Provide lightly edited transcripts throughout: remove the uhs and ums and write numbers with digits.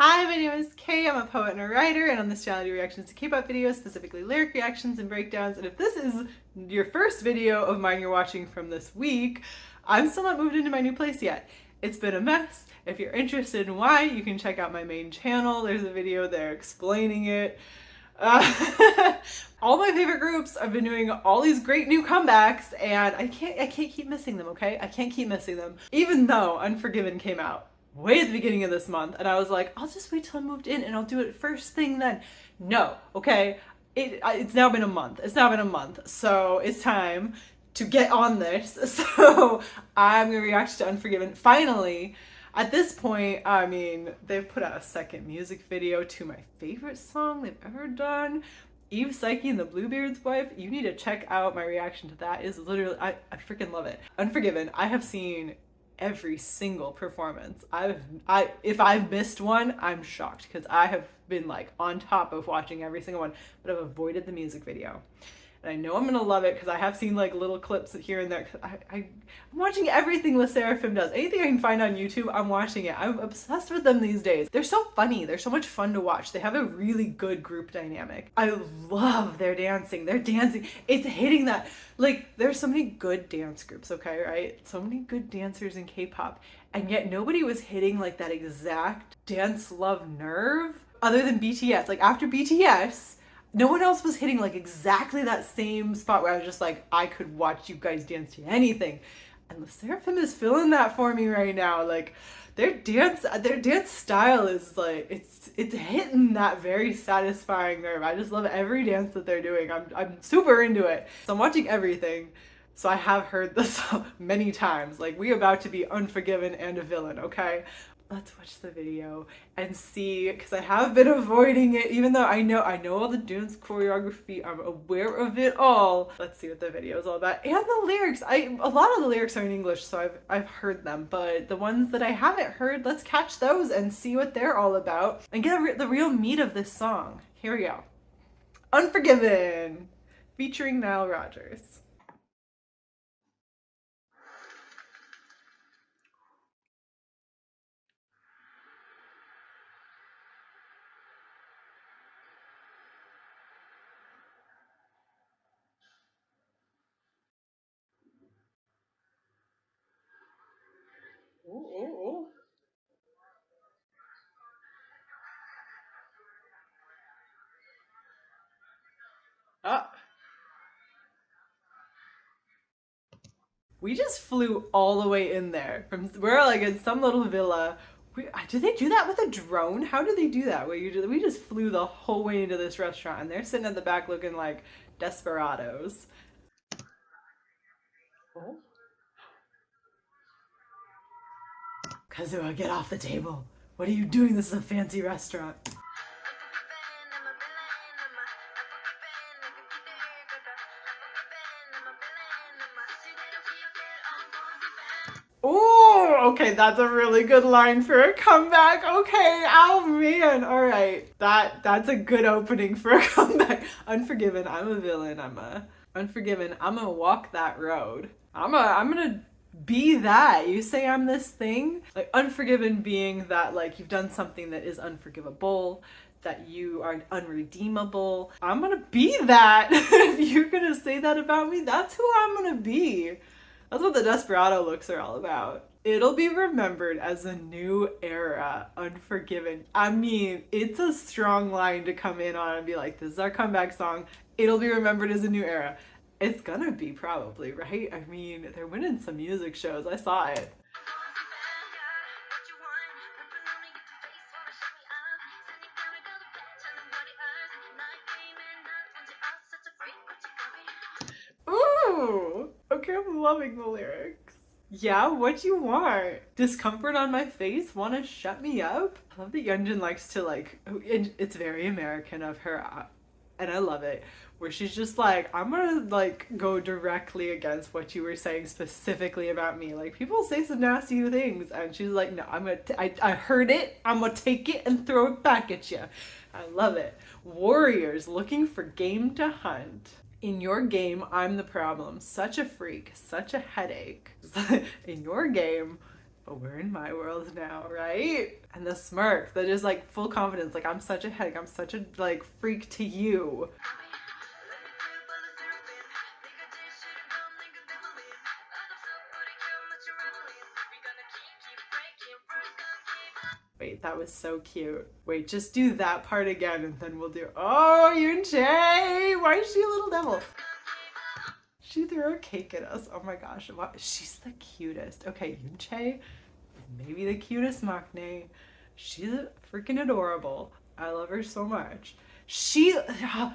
Hi, my name is Kay. I'm a poet and a writer, and on this channel I do reactions to K-pop videos, specifically lyric reactions and breakdowns. And if this is your first video of mine you're watching from this week, I'm still not moved into my new place yet. It's been a mess. If you're interested in why, you can check out my main channel. There's a video there explaining it. All my favorite groups have been doing all these great new comebacks, and I can't keep missing them, okay? I can't keep missing them. Even though Unforgiven came out way at the beginning of this month, and I was like, I'll just wait till I moved in and I'll do it first thing then. No, okay? It's now been a month. So it's time to get on this. So I'm gonna react to Unforgiven finally. At this point, I mean, they've put out a second music video to my favorite song they've ever done, Eve Psyche and the Bluebeard's Wife. You need to check out my reaction to that. Is literally, I freaking love it. Unforgiven, I have seen every single performance. If I've missed one, I'm shocked because I have been like on top of watching every single one, but I've avoided the music video. And I know I'm gonna love it because I have seen like little clips here and there. I'm watching everything SSERAFIM does. Anything I can find on YouTube, I'm watching it. I'm obsessed with them these days. They're so funny. They're so much fun to watch. They have a really good group dynamic. I love their dancing. Their dancing, it's hitting that. Like, there's so many good dance groups, okay, right? So many good dancers in K-pop, and yet nobody was hitting like that exact dance love nerve other than BTS. Like, after BTS, no one else was hitting like exactly that same spot where I was just like, I could watch you guys dance to anything. And SSERAFIM is feeling that for me right now. Like, their dance style is like, it's hitting that very satisfying nerve. I just love every dance that they're doing. I'm super into it. So I'm watching everything. So I have heard this many times. Like, we about to be Unforgiven and a villain, okay? Let's watch the video and see, because I have been avoiding it, even though I know all the dance choreography. I'm aware of it all. Let's see what the video is all about. And the lyrics, a lot of the lyrics are in English, so I've heard them, but the ones that I haven't heard, let's catch those and see what they're all about and get the real meat of this song. Here we go. Unforgiven, featuring Nile Rodgers. Ooh, ooh, ooh. Ah. We just flew all the way in there. We're like in some little villa. Do they do that with a drone? How do they do that? We just flew the whole way into this restaurant, and they're sitting at the back looking like desperados. Oh. Kazuha, get off the table. What are you doing? This is a fancy restaurant. Oh, okay, that's a really good line for a comeback. Okay, oh man, all right, that's a good opening for a comeback. Unforgiven, I'm a villain. Unforgiven. I'm gonna walk that road. I'm gonna be that. You say I'm this thing, like Unforgiven being that like you've done something that is unforgivable, that you are unredeemable. I'm gonna be that. If you're gonna say that about me, that's who I'm gonna be. That's what the Desperado looks are all about. It'll be remembered as a new era, Unforgiven. I mean, it's a strong line to come in on and be like, this is our comeback song. It'll be remembered as a new era. It's gonna be probably, right? I mean, they're winning some music shows. I saw it. Ooh, okay, I'm loving the lyrics. Yeah, what you want? Discomfort on my face? Wanna shut me up? I love that Yeonjun likes to like, it's very American of her, and I love it, where she's just like, I'm gonna like go directly against what you were saying specifically about me. Like, people say some nasty things, and she's like, no, I heard it, I'm gonna take it and throw it back at you. I love it. Warriors looking for game to hunt. In your game, I'm the problem. Such a freak, such a headache. In your game, but we're in my world now, right? And the smirk, the just like full confidence, like I'm such a headache, I'm such a like freak to you. Wait, that was so cute. Wait, just do that part again and then we'll do, oh, Yunche! Why is she a little devil? She threw a cake at us. Oh my gosh. She's the cutest. Okay, Yunche is maybe the cutest maknae. She's freaking adorable. I love her so much. She,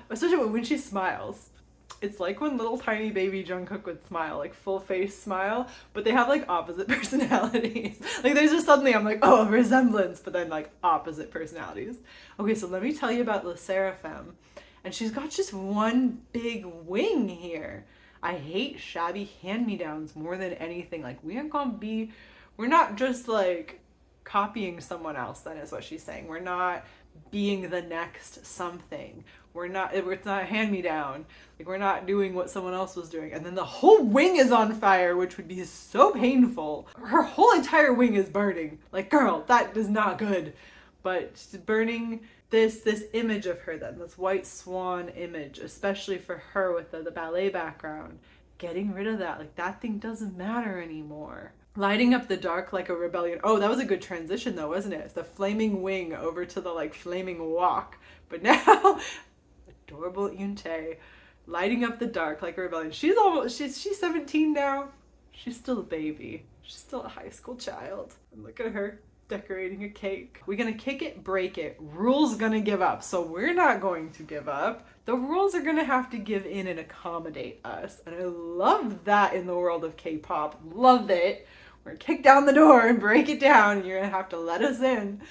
especially when she smiles. It's like when little tiny baby Jungkook would smile, like full face smile, but they have like opposite personalities. Like there's just suddenly I'm like, oh, a resemblance, but then like opposite personalities. Okay, so let me tell you about SSERAFIM. And she's got just one big wing here. I hate shabby hand-me-downs more than anything. Like we're not just like copying someone else, then is what she's saying. We're not being the next something. It's not a hand-me-down. Like we're not doing what someone else was doing. And then the whole wing is on fire, which would be so painful. Her whole entire wing is burning. Like, girl, that is not good. But burning this image of her then, this white swan image, especially for her with the ballet background, getting rid of that. Like that thing doesn't matter anymore. Lighting up the dark like a rebellion. Oh, that was a good transition though, wasn't it? The flaming wing over to the like flaming walk. But now, adorable Yunche, lighting up the dark like a rebellion. She's 17 now. She's still a baby. She's still a high school child. And look at her decorating a cake. We're gonna kick it, break it. Rules gonna give up. So we're not going to give up. The rules are gonna have to give in and accommodate us. And I love that in the world of K-pop. Love it. We're gonna kick down the door and break it down, and you're gonna have to let us in.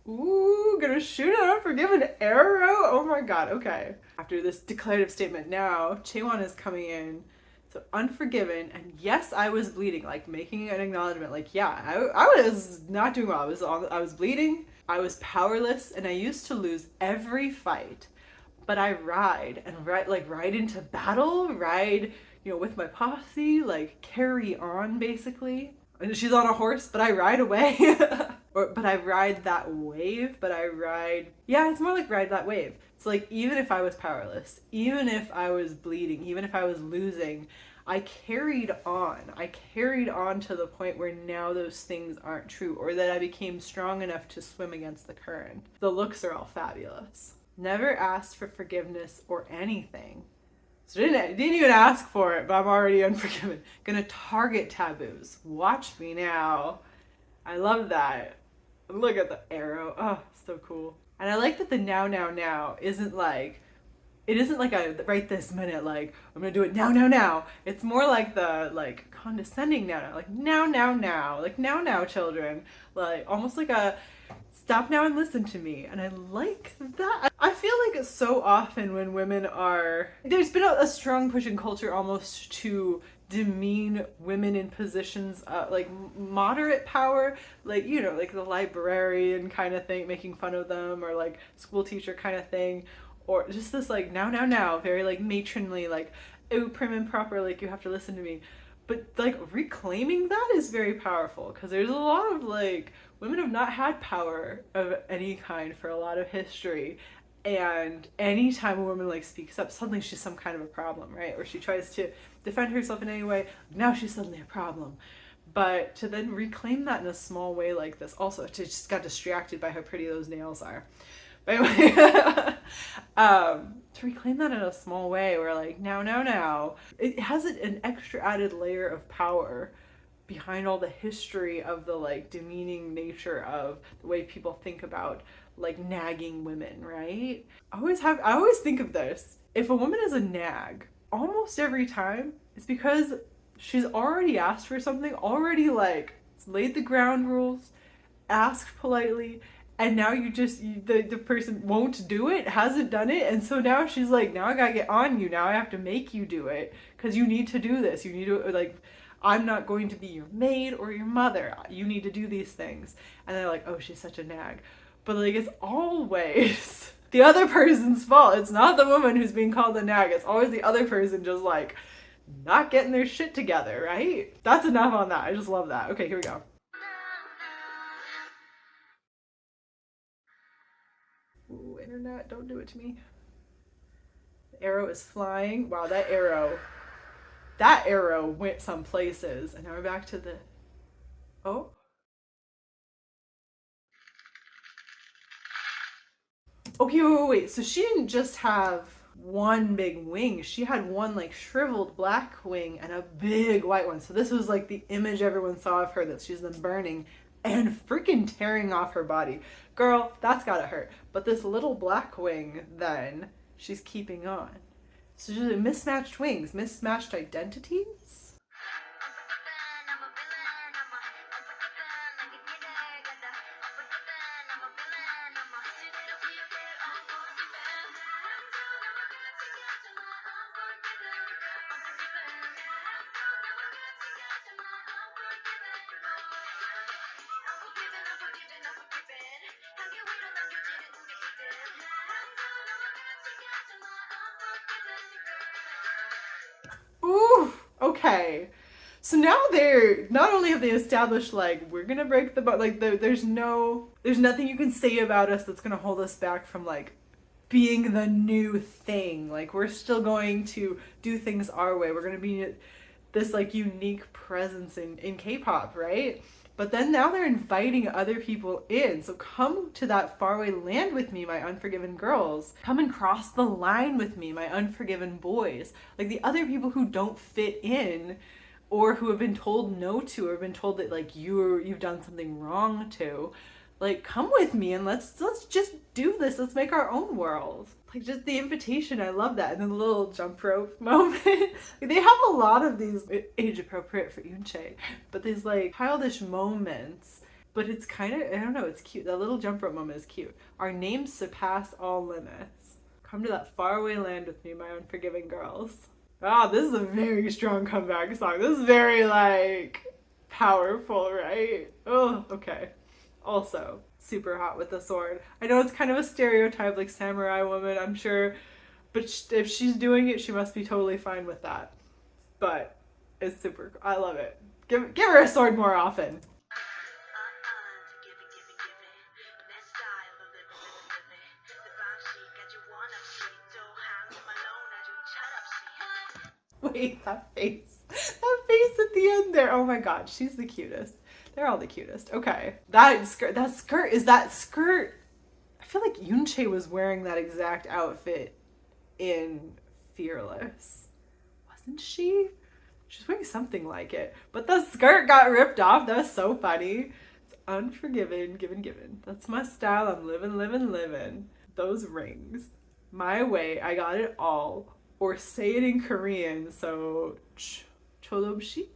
Ooh, gonna shoot an unforgiven arrow? Oh my god, okay. After this declarative statement, now Chaewon is coming in. So unforgiven, and yes, I was bleeding, like making an acknowledgement, like yeah, I was not doing well. I was bleeding, I was powerless, and I used to lose every fight. But I ride into battle, with my posse, like carry on basically. And she's on a horse, but I ride away. But I ride that wave, it's more like ride that wave. It's like, even if I was powerless, even if I was bleeding, even if I was losing, I carried on. I carried on to the point where now those things aren't true, or that I became strong enough to swim against the current. The looks are all fabulous. Never asked for forgiveness or anything. So didn't even ask for it, but I'm already unforgiven. Gonna target taboos. Watch me now. I love that. Look at the arrow. Oh, so cool. And I like that the now isn't like a right this minute, like I'm gonna do it now. It's more like the like condescending now, like now, like now children, like almost like a stop now and listen to me. And I like that. I feel like so often when women there's been a strong push in culture almost to demean women in positions like moderate power, like like the librarian kind of thing, making fun of them, or like school teacher kind of thing, or just this like now very like matronly, like oh, prim and proper, like you have to listen to me. But like reclaiming that is very powerful, because there's a lot of like women have not had power of any kind for a lot of history. And anytime a woman like speaks up, suddenly she's some kind of a problem, right? Or she tries to defend herself in any way, now she's suddenly a problem. But to then reclaim that in a small way like this, also to just got distracted by how pretty those nails are. But anyway, to reclaim that in a small way, where like now, it has an extra added layer of power behind all the history of the like demeaning nature of the way people think about like nagging women, right? I always think of this. If a woman is a nag, almost every time it's because she's already asked for something, already like laid the ground rules, asked politely, and now the person won't do it, hasn't done it, and so now she's like, now I gotta get on you, now I have to make you do it because you need to do this, you need to, like, I'm not going to be your maid or your mother, you need to do these things. And they're like, oh, she's such a nag. But like, it's always the other person's fault. It's not the woman who's being called a nag, it's always the other person just like not getting their shit together, right? That's enough on that. I just love that. Okay, here we go. Ooh, internet, don't do it to me. The arrow is flying. Wow, that arrow went some places. And now we're back to the, oh. Okay, wait. So she didn't just have one big wing. She had one like shriveled black wing and a big white one. So this was like the image everyone saw of her that she's then burning and freaking tearing off her body. Girl, that's gotta hurt. But this little black wing, then she's keeping on. So just mismatched wings, mismatched identities. Ooh, okay. So now they're not only have they established like we're gonna break the but like there's nothing you can say about us that's gonna hold us back from like being the new thing. Like we're still going to do things our way. We're gonna be this like unique presence in K-pop, right? But then now they're inviting other people in. So come to that faraway land with me, my unforgiven girls. Come and cross the line with me, my unforgiven boys. Like the other people who don't fit in or who have been told no to or been told that like you've done something wrong to. Like come with me and let's just do this. Let's make our own world. Like just the invitation, I love that. And then the little jump rope moment. Like, they have a lot of these age appropriate for Yoonchae, but these like childish moments. But it's kind of, I don't know, it's cute. That little jump rope moment is cute. Our names surpass all limits. Come to that faraway land with me, my unforgiving girls. Ah, this is a very strong comeback song. This is very like powerful, right? Oh, okay. Also, super hot with the sword. I know it's kind of a stereotype, like samurai woman, I'm sure, but if she's doing it, she must be totally fine with that. But it's super, I love it. Give her a sword more often. Wait, that face. That face at the end there. Oh my god, she's the cutest. They're all the cutest. Okay. That skirt, is that skirt? I feel like Yoonchae was wearing that exact outfit in Fearless. Wasn't she? She's wearing something like it. But the skirt got ripped off. That was so funny. It's unforgiven, given. That's my style. I'm living. Those rings. My way, I got it all. Or say it in Korean, so cholobshi?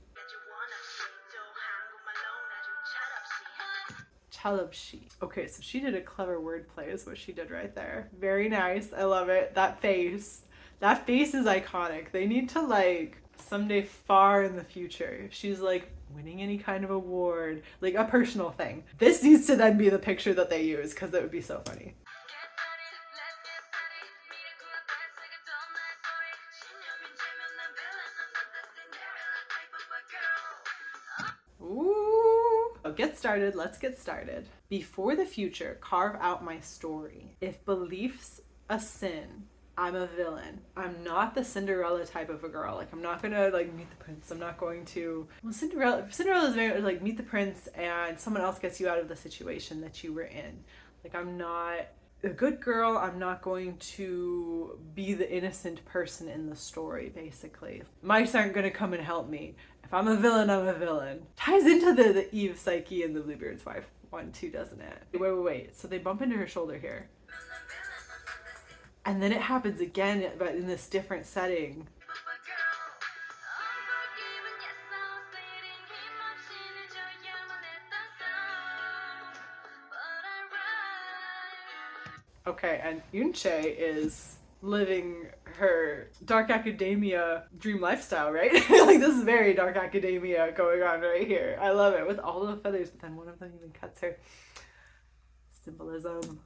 Chalobshi. Okay, so she did a clever wordplay is what she did right there. Very nice. I love it. That face. That face is iconic. They need to like someday far in the future, if she's like winning any kind of award, like a personal thing, this needs to then be the picture that they use because that would be so funny. Ooh. Get started. Let's get started. Before the future, carve out my story. If belief's a sin, I'm a villain. I'm not the Cinderella type of a girl. Like I'm not gonna like meet the prince. I'm not going to. Well, Cinderella is very like meet the prince and someone else gets you out of the situation that you were in. Like I'm not a good girl. I'm not going to be the innocent person in the story, basically. Mice aren't going to come and help me. If I'm a villain, I'm a villain. Ties into the Eve Psyche and the Bluebeard's wife 1-2, doesn't it? Wait. So they bump into her shoulder here. And then it happens again, but in this different setting. Okay, and Yunche is living her dark academia dream lifestyle, right? Like this is very dark academia going on right here. I love it with all the feathers, but then one of them even cuts her. Symbolism.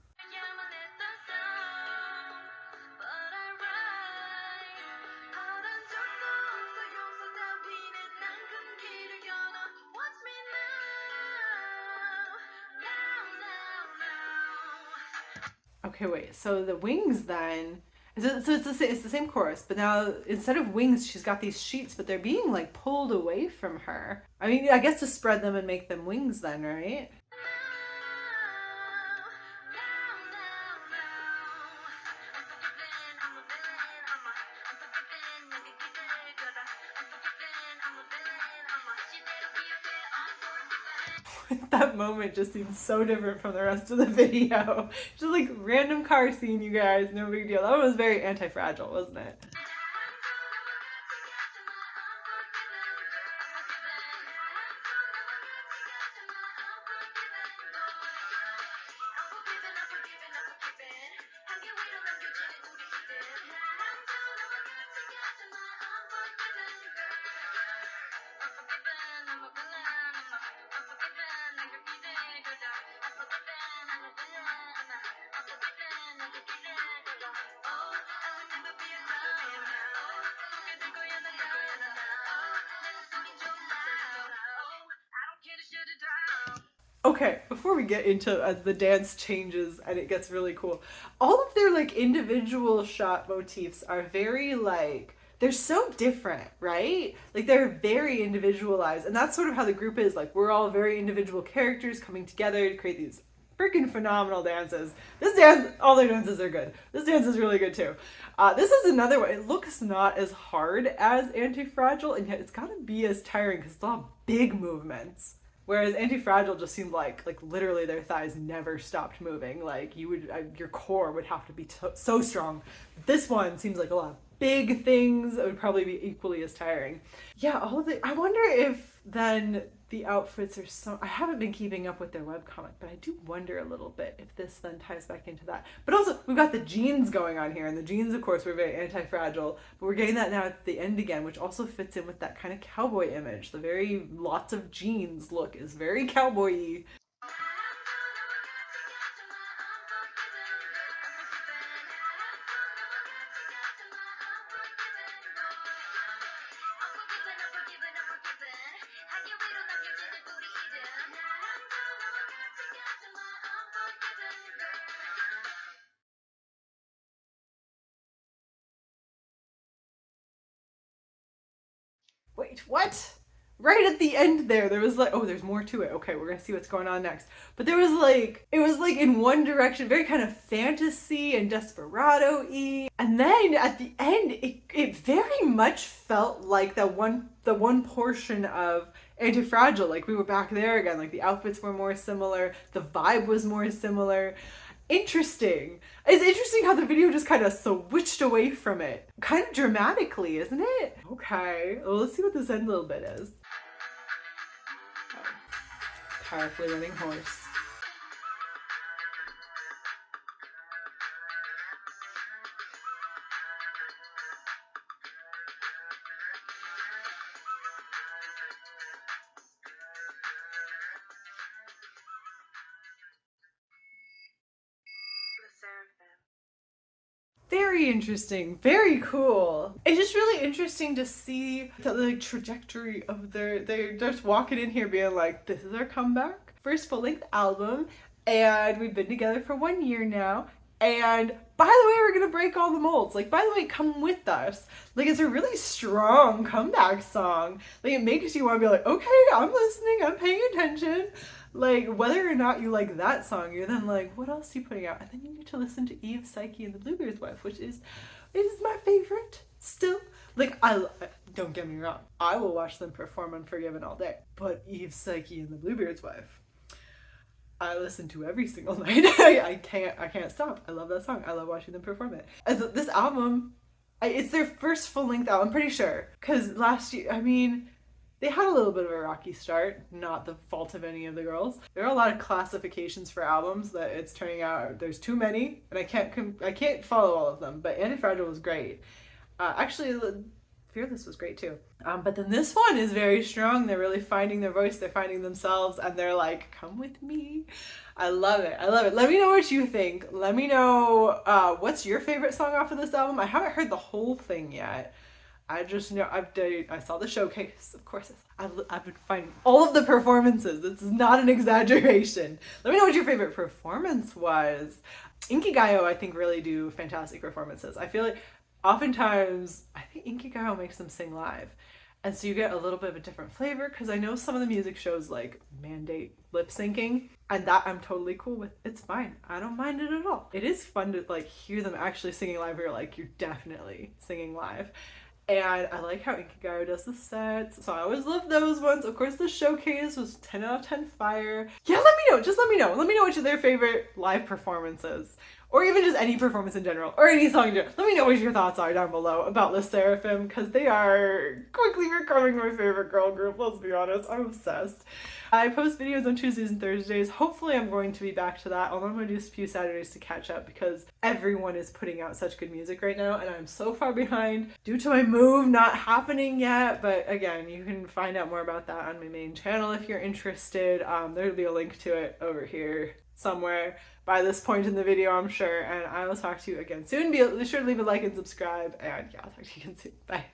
Okay, wait. So the wings then. So it's the same chorus, but now instead of wings, she's got these sheets, but they're being like pulled away from her. I mean, I guess to spread them and make them wings then, right? That moment just seems so different from the rest of the video. Just like random car scene, you guys, no big deal. That one was very anti-fragile, wasn't it? Okay, before we get into as the dance changes and it gets really cool, all of their like individual shot motifs are very like they're so different, right? Like they're very individualized, and that's sort of how the group is. Like we're all very individual characters coming together to create these freaking phenomenal dances. This dance, all their dances are good. This dance is really good too. This is another one. It looks not as hard as Anti-Fragile, and yet it's gotta be as tiring because it's all big movements. Whereas Anti-Fragile just seemed like literally their thighs never stopped moving. Like you would, your core would have to be so strong. This one seems like a lot of big things. It would probably be equally as tiring. Yeah, all of the. I wonder if then the outfits are so. I haven't been keeping up with their webcomic, but I do wonder a little bit if this then ties back into that. But also, we've got the jeans going on here, and the jeans, of course, were very Anti-Fragile. But we're getting that now at the end again, which also fits in with that kind of cowboy image. The very lots of jeans look is very cowboy-y. Wait, what? Right at the end there was like, oh, there's more to it. Okay, we're gonna see what's going on next. But there was like, it was like in one direction, very kind of fantasy and desperado-y. And then at the end, it very much felt like the one portion of Anti-Fragile. Like we were back there again. Like the outfits were more similar, the vibe was more similar. Interesting. It's interesting how the video just kind of switched away from it. Kind of dramatically, isn't it? Okay, well, let's see what this end little bit is. Powerfully running horse. Very interesting, very cool. It's just really interesting to see the like trajectory of they're just walking in here being like, this is our comeback, first full-length album, and we've been together for 1 year now. And by the way, we're gonna break all the molds. Like, by the way, come with us. Like, it's a really strong comeback song. Like, it makes you want to be like, okay, I'm listening, I'm paying attention. Like, whether or not you like that song, you're then like, what else are you putting out? And then you get to listen to Eve, Psyche, and the Bluebeard's Wife, which is my favorite still. Like, don't get me wrong, I will watch them perform Unforgiven all day. But Eve, Psyche, and the Bluebeard's Wife, I listen to every single night. I can't stop. I love that song. I love watching them perform it. As this album, it's their first full length album, I'm pretty sure. Because last year, I mean, They had a little bit of a rocky start, not the fault of any of the girls. There are a lot of classifications for albums that it's turning out there's too many, and I can't follow all of them. But Anti-Fragile was great. Actually, Fearless was great too. But then this one is very strong. They're really finding their voice. They're finding themselves, and they're like, "Come with me." I love it. I love it. Let me know what you think. Let me know what's your favorite song off of this album. I haven't heard the whole thing yet. I just know I saw the showcase, of course. I've been finding all of the performances. This is not an exaggeration. Let me know what your favorite performance was. Inkigayo, I think, really do fantastic performances. I feel like oftentimes, I think Inkigayo makes them sing live. And so you get a little bit of a different flavor, because I know some of the music shows like mandate lip syncing, and that I'm totally cool with. It's fine. I don't mind it at all. It is fun to like hear them actually singing live, where you're like, you're definitely singing live. And I like how Inkigayo does the sets, so I always love those ones. Of course, the showcase was 10 out of 10 fire. Yeah, let me know. Just let me know. Let me know which of their favorite live performances, or even just any performance in general, or any song in general. Let me know what your thoughts are down below about LE SSERAFIM, because they are quickly becoming my favorite girl group, let's be honest. I'm obsessed. I post videos on Tuesdays and Thursdays. Hopefully I'm going to be back to that, although I'm going to do a few Saturdays to catch up, because everyone is putting out such good music right now, and I'm so far behind due to my move not happening yet. But again, you can find out more about that on my main channel if you're interested. There'll be a link to it over here somewhere by this point in the video, I'm sure. And I will talk to you again soon. Be sure to leave a like and subscribe, and yeah, I'll talk to you again soon. Bye.